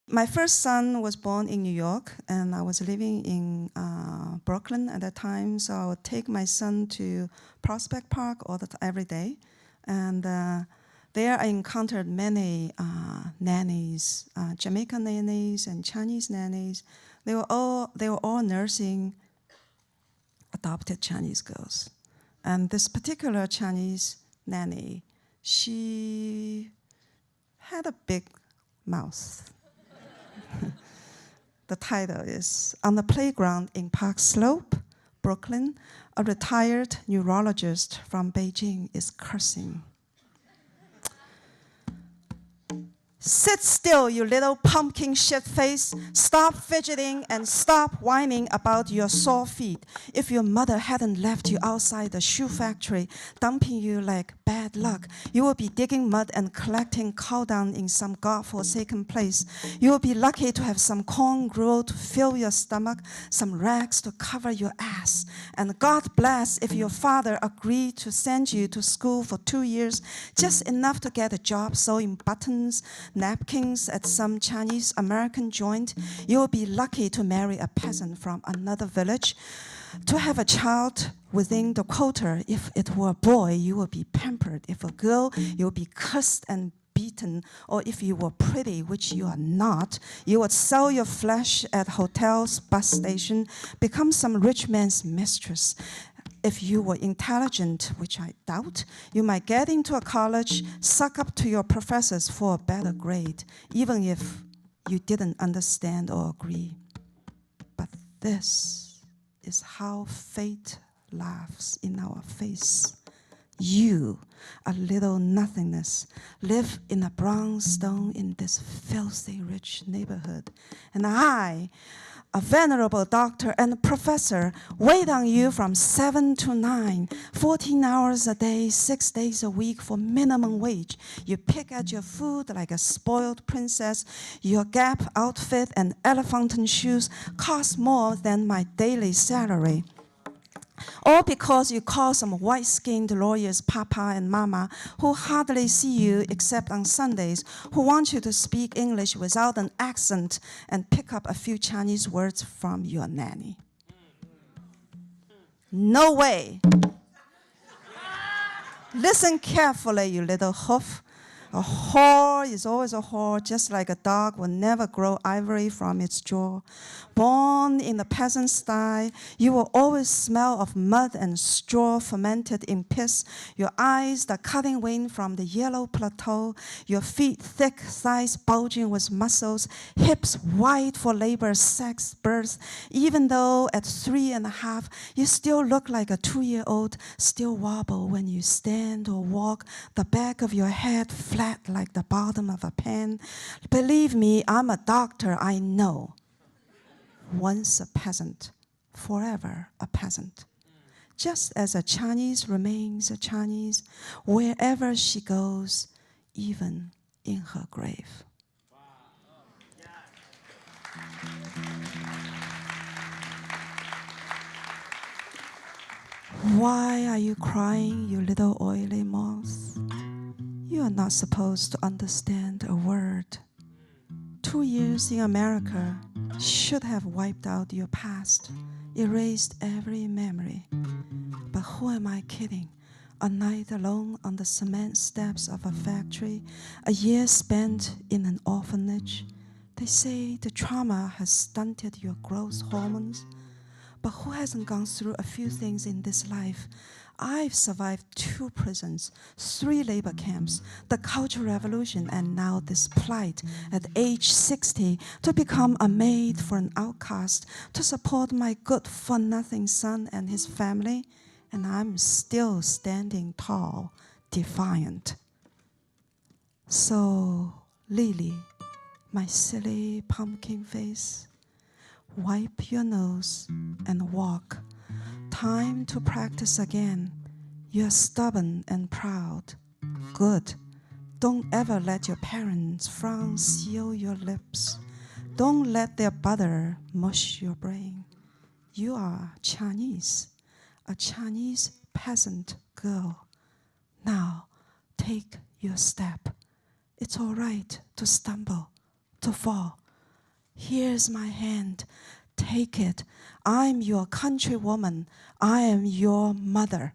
My first son was born in New York, and I was living in Brooklyn at that time, so I would take my son to Prospect Park every day. And there I encountered many nannies, Jamaican nannies and Chinese nannies. They were all nursing adopted Chinese girls. And this particular Chinese nanny, she had a big mouth. The title is, On the Playground in Park Slope, Brooklyn, a retired neurologist from Beijing is cursing. Sit still, you little pumpkin shit face. Stop fidgeting and stop whining about your sore feet. If your mother hadn't left you outside the shoe factory, dumping you like bad luck, you would be digging mud and collecting cow dung in some godforsaken place. You would be lucky to have some corn gruel to fill your stomach, some rags to cover your ass. And God bless if your father agreed to send you to school for 2 years, just enough to get a job sewing buttons, napkins at some Chinese American joint. You will be lucky to marry a peasant from another village, to have a child within the quota. If it were a boy, you will be pampered. If a girl, you will be cursed and beaten. Or if you were pretty, which you are not, you would sell your flesh at hotels, bus station, become some rich man's mistress. If you were intelligent, which I doubt, you might get into a college, suck up to your professors for a better grade, even if you didn't understand or agree. But this is how fate laughs in our face. You, a little nothingness, live in a brownstone in this filthy rich neighborhood. And I, a venerable doctor and professor, wait on you from 7 to 9, 14 hours a day, 6 days a week for minimum wage. You pick at your food like a spoiled princess. Your Gap outfit and elephant shoes cost more than my daily salary. All because you call some white-skinned lawyers papa and mama who hardly see you except on Sundays, who want you to speak English without an accent and pick up a few Chinese words from your nanny. No way. Listen carefully, you little hoof. A whore is always a whore, just like a dog will never grow ivory from its jaw. Born in the peasant style, you will always smell of mud and straw fermented in piss. Your eyes, the cutting wind from the yellow plateau. Your feet, thick thighs bulging with muscles. Hips wide for labor, sex, birth. Even though at 3.5, you still look like a 2-year-old, still wobble when you stand or walk. The back of your head flat like the bottom of a pen. Believe me, I'm a doctor, I know. Once a peasant, forever a peasant. Just as a Chinese remains a Chinese, wherever she goes, even in her grave. Why are you crying, you little oily moth? You are not supposed to understand a word. 2 years in America should have wiped out your past, erased every memory. But who am I kidding? A night alone on the cement steps of a factory, a year spent in an orphanage. They say the trauma has stunted your growth hormones. But who hasn't gone through a few things in this life? I've survived 2 prisons, 3 labor camps, the Cultural Revolution, and now this plight at age 60 to become a maid for an outcast, to support my good-for-nothing son and his family, and I'm still standing tall, defiant. So, Lily, my silly pumpkin face, wipe your nose and walk. Time to practice again. You're stubborn and proud. Good. Don't ever let your parents' frown seal your lips. Don't let their butter mush your brain. You are Chinese, a Chinese peasant girl. Now, take your step. It's all right to stumble, to fall. Here's my hand. Take it. I'm your countrywoman. I am your mother.